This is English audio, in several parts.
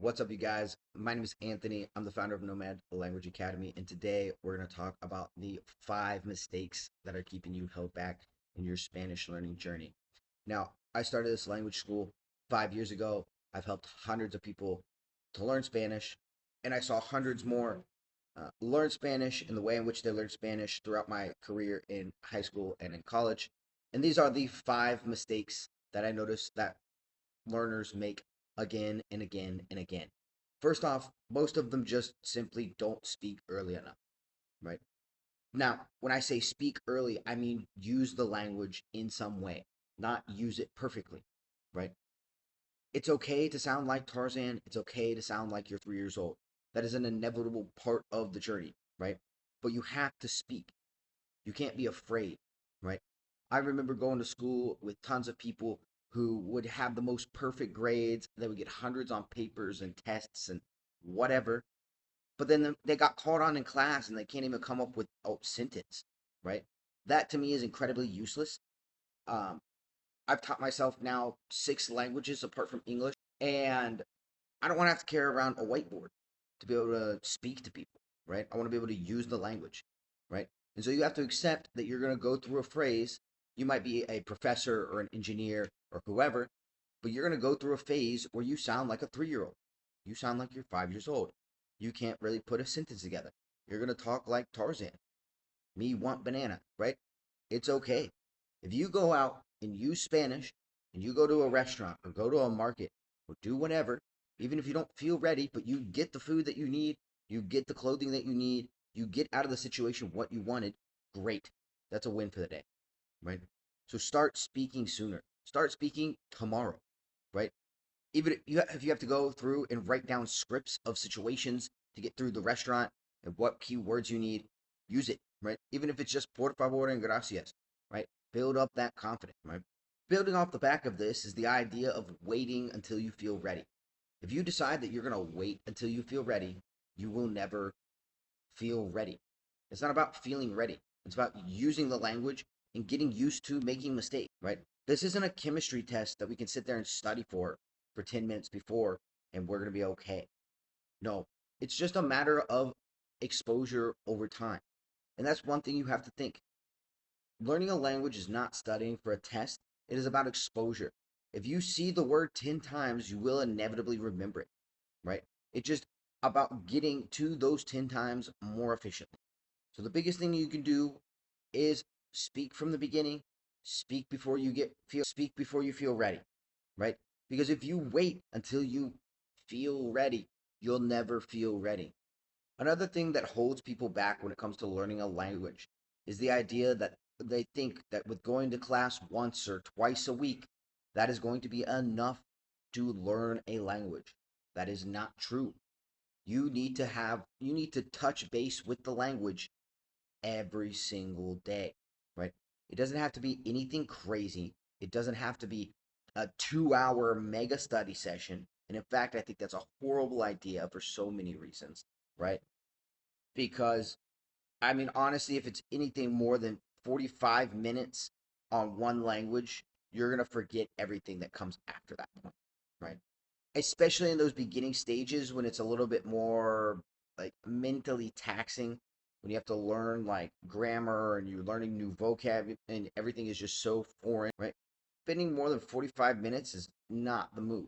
What's up, you guys? My name is Anthony. I'm the founder of Nomad Language Academy, and today we're going to talk about the 5 mistakes that are keeping you held back in your Spanish learning journey. Now, I started this language school 5 years ago. I've helped hundreds of people to learn Spanish, and I saw hundreds more learn Spanish in the way in which they learn Spanish throughout my career in high school and in college. And these are the 5 mistakes that I noticed that learners make again and again and again. First off, most of them just simply don't speak early enough, right? Now, when I say speak early, I mean use the language in some way, not use it perfectly, right? It's okay to sound like Tarzan. It's okay to sound like you're 3 years old. That is an inevitable part of the journey, right? But you have to speak. You can't be afraid, right? I remember going to school with tons of people who would have the most perfect grades. They would get hundreds on papers and tests and whatever. But then they got caught on in class and they can't even come up with a sentence, right? That to me is incredibly useless. Um, I've taught myself now 6 languages apart from English, and I don't want to have to carry around a whiteboard to be able to speak to people, right? I want to be able to use the language, right? And so you have to accept that you're going to go through a phrase. You might be a professor or an engineer or whoever, but you're going to go through a phase where you sound like a 3 year old. You sound like you're 5 years old. You can't really put a sentence together. You're going to talk like Tarzan. Me want banana, right? It's okay. If you go out and use Spanish and you go to a restaurant or go to a market or do whatever, even if you don't feel ready, but you get the food that you need, you get the clothing that you need, you get out of the situation what you wanted, great. That's a win for the day, right? So start speaking sooner. Start speaking tomorrow, right? Even if you have to go through and write down scripts of situations to get through the restaurant and what keywords you need, use it, right? Even if it's just por favor and gracias, right? Build up that confidence, right? Building off the back of this is the idea of waiting until you feel ready. If you decide that you're going to wait until you feel ready, you will never feel ready. It's not about feeling ready. It's about using the language and getting used to making mistakes, right? This isn't a chemistry test that we can sit there and study for 10 minutes before and we're going to be okay. No, it's just a matter of exposure over time. And that's one thing you have to think. Learning a language is not studying for a test, it is about exposure. If you see the word 10 times, you will inevitably remember it, right? It's just about getting to those 10 times more efficiently. So the biggest thing you can do is speak from the beginning, speak before you feel ready, right? Because if you wait until you feel ready, you'll never feel ready. Another thing that holds people back when it comes to learning a language is the idea that they think that with going to class once or twice a week, that is going to be enough to learn a language. That is not true. You need to touch base with the language every single day, right? It doesn't have to be anything crazy. It doesn't have to be a 2 hour mega study session. And in fact, I think that's a horrible idea for so many reasons, right? Because, I mean, honestly, if it's anything more than 45 minutes on one language, you're going to forget everything that comes after that point, right? Especially in those beginning stages when it's a little bit more like mentally taxing, when you have to learn like grammar and you're learning new vocab and everything is just so foreign, right? Spending more than 45 minutes is not the move,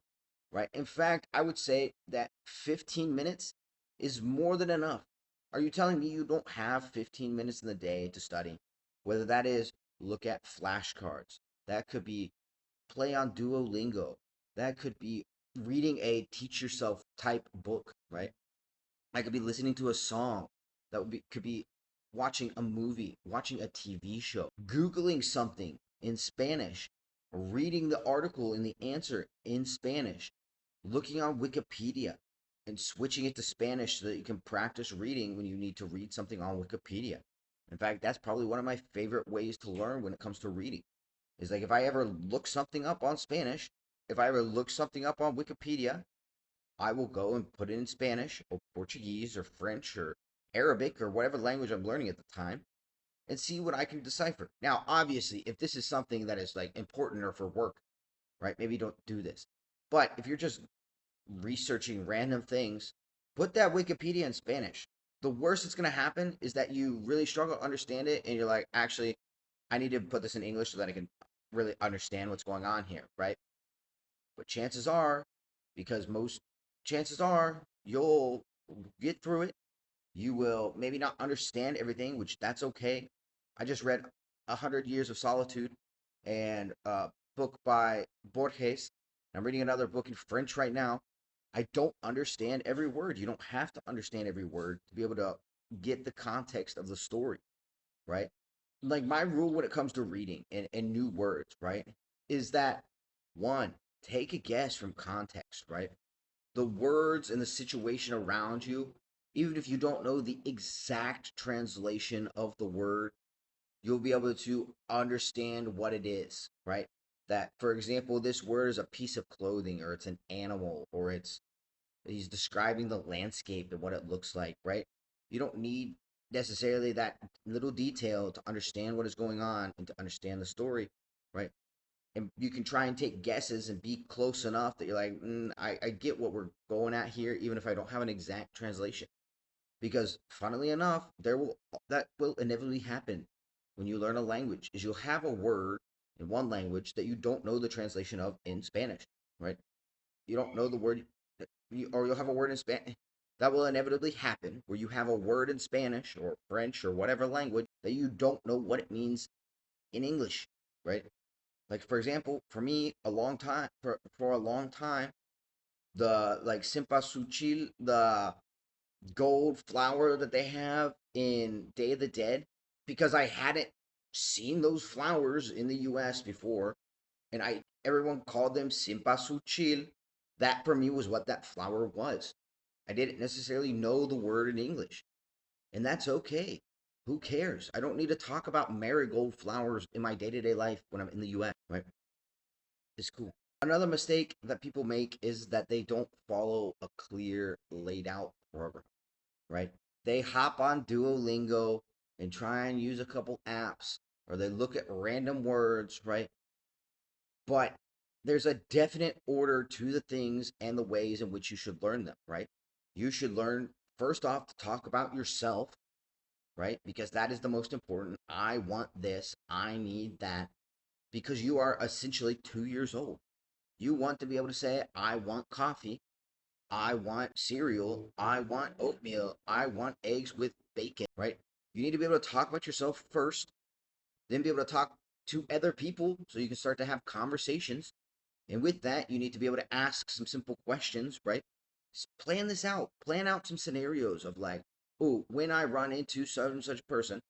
right? In fact, I would say that 15 minutes is more than enough. Are you telling me you don't have 15 minutes in the day to study? Whether that is look at flashcards, that could be play on Duolingo, that could be reading a teach yourself type book, right? I could be listening to a song. Could be watching a movie, watching a TV show, googling something in Spanish, reading the article and the answer in Spanish, looking on Wikipedia and switching it to Spanish so that you can practice reading when you need to read something on Wikipedia. In fact, that's probably one of my favorite ways to learn when it comes to reading. Is like if I ever look something up on Spanish, if I ever look something up on Wikipedia, I will go and put it in Spanish or Portuguese or French or Arabic or whatever language I'm learning at the time and see what I can decipher. Now, obviously, if this is something that is like important or for work, right, maybe don't do this. But if you're just researching random things, put that Wikipedia in Spanish. The worst that's going to happen is that you really struggle to understand it and you're like, actually, I need to put this in English so that I can really understand what's going on here, right? But chances are, because most chances are you'll get through it. You will maybe not understand everything, which that's okay. I just read 100 Years of Solitude and a book by Borges. I'm reading another book in French right now. I don't understand every word. You don't have to understand every word to be able to get the context of the story, right? Like my rule when it comes to reading and new words, right, is that one, take a guess from context, right? The words and the situation around you, even if you don't know the exact translation of the word, you'll be able to understand what it is, right? That, for example, this word is a piece of clothing, or it's an animal, or he's describing the landscape and what it looks like, right? You don't need necessarily that little detail to understand what is going on and to understand the story, right? And you can try and take guesses and be close enough that you're like, I get what we're going at here, even if I don't have an exact translation. Because funnily enough, that will inevitably happen when you learn a language, is you'll have a word in one language that you don't know the translation of in Spanish, right? You don't know the word, or you'll have a word in Spanish. That will inevitably happen where you have a word in Spanish or French or whatever language that you don't know what it means in English, right? Like for example, for me, for a long time, the like Simpasuchil, the gold flower that they have in Day of the Dead, because I hadn't seen those flowers in the U.S. before, and I everyone called them Simpasuchil. That for me was what that flower was. I didn't necessarily know the word in English, and that's okay. Who cares? I don't need to talk about marigold flowers in my day to day life when I'm in the U.S. Right? It's cool. Another mistake that people make is that they don't follow a clear, laid out program, right? They hop on Duolingo and try and use a couple apps, or they look at random words, right? But there's a definite order to the things and the ways in which you should learn them, right? You should learn first off to talk about yourself, right? Because that is the most important. I want this, I need that, because you are essentially 2 years old. You want to be able to say, I want coffee, I want cereal, I want oatmeal, I want eggs with bacon, right? You need to be able to talk about yourself first, then be able to talk to other people so you can start to have conversations. And with that, you need to be able to ask some simple questions, right? Plan this out. Plan out some scenarios of like, oh, when I run into such and such a person,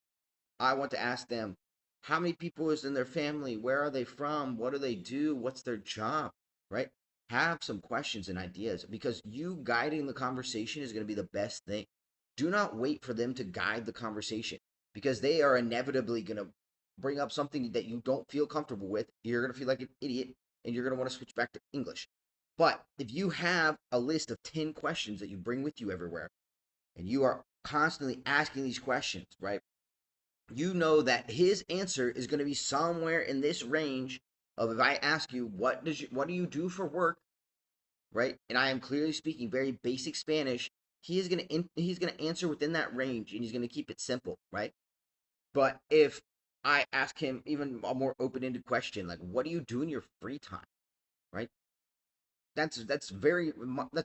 I want to ask them, how many people is in their family? Where are they from? What do they do? What's their job? Right? Have some questions and ideas, because you guiding the conversation is going to be the best thing. Do not wait for them to guide the conversation, because they are inevitably going to bring up something that you don't feel comfortable with. You're going to feel like an idiot and you're going to want to switch back to English. But if you have a list of 10 questions that you bring with you everywhere, and you are constantly asking these questions, right? You know that his answer is going to be somewhere in this range of, if I ask you what do you do for work, right? And I am clearly speaking very basic Spanish, he's going to answer within that range, and he's going to keep it simple, right? But if I ask him even a more open-ended question like, what do you do in your free time, right? That's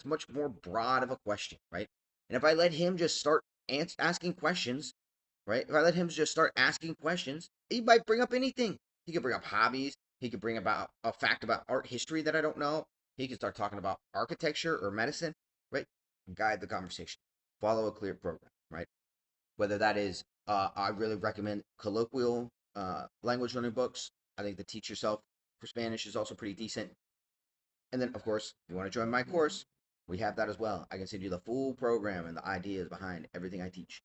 much more broad of a question, right? And if I let him just start asking questions, right? If I let him just start asking questions, he might bring up anything. He could bring up hobbies. He could bring about a fact about art history that I don't know. He could start talking about architecture or medicine, right? Guide the conversation. Follow a clear program, right? Whether that is, I really recommend colloquial language learning books. I think the Teach Yourself for Spanish is also pretty decent. And then, of course, if you want to join my course, we have that as well. I can send you the full program and the ideas behind everything I teach,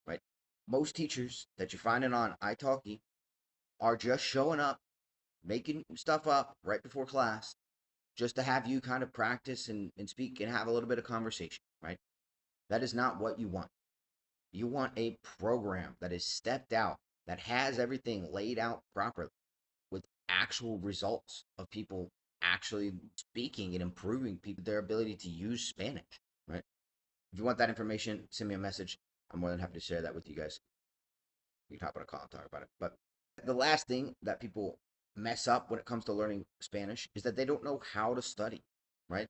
right? Most teachers that you're finding on italki are just showing up, making stuff up right before class, just to have you kind of practice and speak and have a little bit of conversation, right? That is not what you want. You want a program that is stepped out, that has everything laid out properly, with actual results of people actually speaking and improving people their ability to use Spanish, right? If you want that information, send me a message. I'm more than happy to share that with you guys. We can hop on a call and talk about it. But the last thing that people mess up when it comes to learning Spanish is that they don't know how to study, right?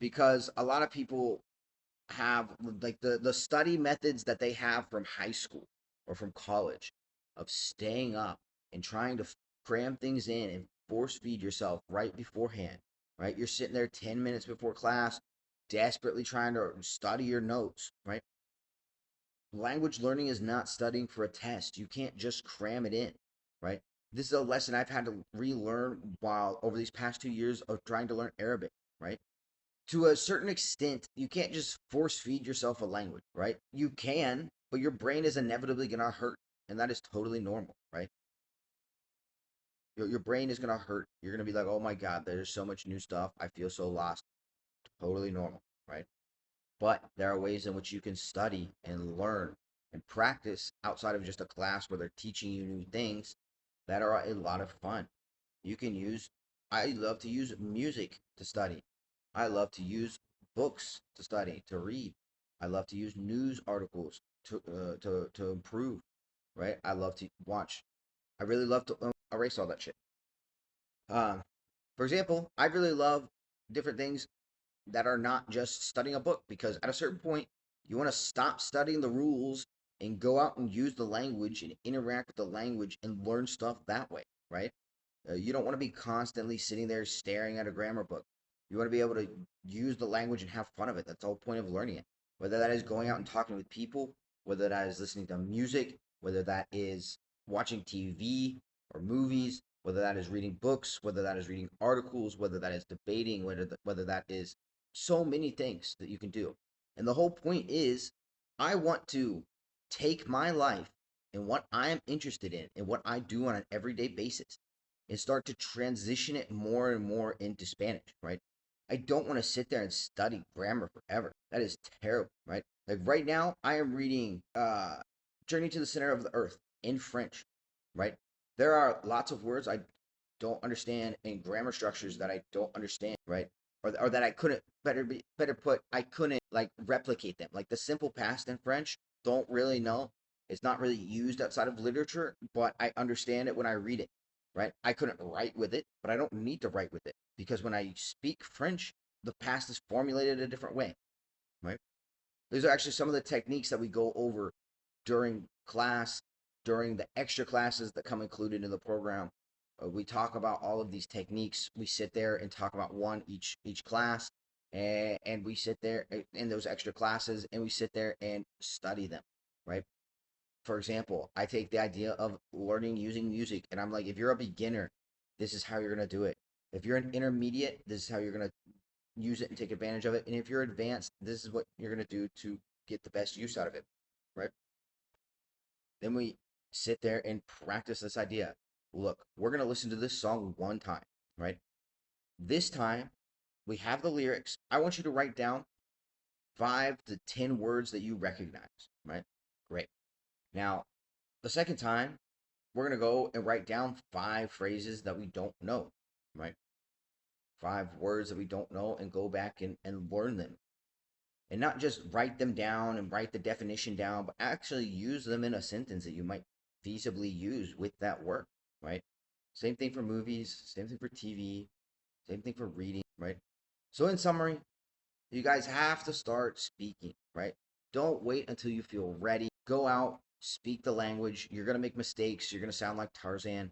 Because a lot of people have like the study methods that they have from high school or from college of staying up and trying to cram things in and force feed yourself right beforehand, right? You're sitting there 10 minutes before class, desperately trying to study your notes, right? Language learning is not studying for a test. You can't just cram it in, right? This is a lesson I've had to relearn while over these past 2 years of trying to learn Arabic, right? To a certain extent, you can't just force feed yourself a language, right? You can, but your brain is inevitably going to hurt, and that is totally normal, right? Your brain is going to hurt. You're going to be like, oh my God, there's so much new stuff. I feel so lost. Totally normal, right? But there are ways in which you can study and learn and practice outside of just a class where they're teaching you new things that are a lot of fun. You can use, I love to use music to study. I love to use books to study, to read. I love to use news articles to improve, right? I love to watch. I really love to erase all that shit. Um, for example, I really love different things that are not just studying a book because at a certain point you want to stop studying the rules and go out and use the language and interact with the language and learn stuff that way, right? You don't want to be constantly sitting there staring at a grammar book. You want to be able to use the language and have fun of it. That's the whole point of learning it. Whether that is going out and talking with people, whether that is listening to music, whether that is watching TV or movies, whether that is reading books, whether that is reading articles, whether that is debating, whether that is so many things that you can do. And the whole point is, I want to take my life and what I am interested in and what I do on an everyday basis and start to transition it more and more into Spanish, right? I don't want to sit there and study grammar forever. That is terrible, right? Like right now, I am reading Journey to the Center of the Earth in French, right? There are lots of words I don't understand and grammar structures that I don't understand, right? Or that I couldn't better put I couldn't like replicate them. Like the simple past in French, don't really know. It's not really used outside of literature, but I understand it when I read it, right? I couldn't write with it, but I don't need to write with it because when I speak French, the past is formulated a different way, right? These are actually some of the techniques that we go over during class, during the extra classes that come included in the program. We talk about all of these techniques. We sit there and talk about one each class, and we sit there in those extra classes and we sit there and study them, right? For example, I take the idea of learning using music, and I'm like, if you're a beginner, this is how you're gonna do it. If you're an intermediate, this is how you're gonna use it and take advantage of it. And if you're advanced, this is what you're gonna do to get the best use out of it, right? Then we sit there and practice this idea. Look, we're gonna listen to this song one time, right? This time we have the lyrics. I want you to write down 5 to 10 words that you recognize, right? Great. Now, the second time, we're going to go and write down 5 phrases that we don't know, right? 5 words that we don't know and go back and learn them. And not just write them down and write the definition down, but actually use them in a sentence that you might feasibly use with that word, right? Same thing for movies, same thing for TV, same thing for reading, right? So, in summary, you guys have to start speaking, right? Don't wait until you feel ready. Go out, speak the language. You're going to make mistakes. You're going to sound like Tarzan.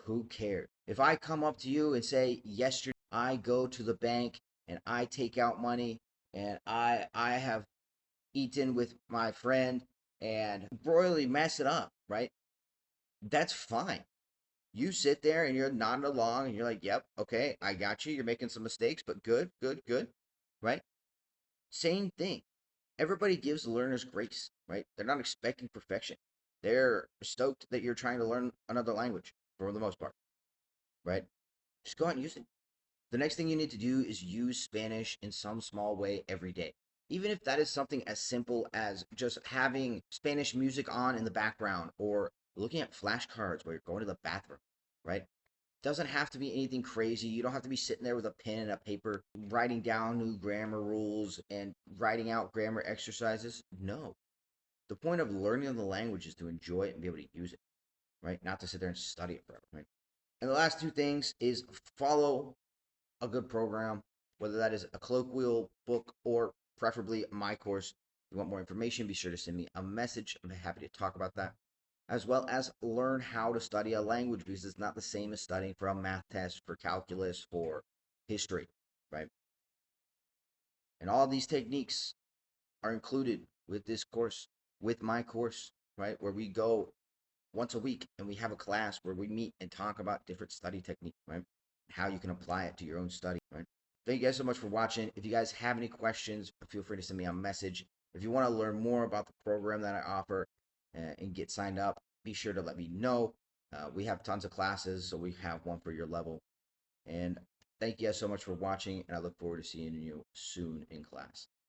Who cares? If I come up to you and say, yesterday I go to the bank and I take out money and I have eaten with my friend and royally mess it up, right? That's fine. You sit there and you're nodding along and you're like, yep, okay, I got you. You're making some mistakes, but good, good, good, right? Same thing. Everybody gives learners grace, right? They're not expecting perfection. They're stoked that you're trying to learn another language for the most part, right? Just go out and use it. The next thing you need to do is use Spanish in some small way every day. Even if that is something as simple as just having Spanish music on in the background or looking at flashcards while you're going to the bathroom, right? Doesn't have to be anything crazy. You don't have to be sitting there with a pen and a paper writing down new grammar rules and writing out grammar exercises. No. The point of learning the language is to enjoy it and be able to use it, right? Not to sit there and study it forever, right? And the last two things is follow a good program, whether that is a colloquial book or preferably my course. If you want more information, be sure to send me a message. I'm happy to talk about that. As well as learn how to study a language because it's not the same as studying for a math test, for calculus, for history, right? And all these techniques are included with this course, with my course, right? Where we go once a week and we have a class where we meet and talk about different study techniques, right? How you can apply it to your own study, right? Thank you guys so much for watching. If you guys have any questions, feel free to send me a message. If you want to learn more about the program that I offer and get signed up, be sure to let me know. We have tons of classes, so we have one for your level. And thank you guys so much for watching, and I look forward to seeing you soon in class.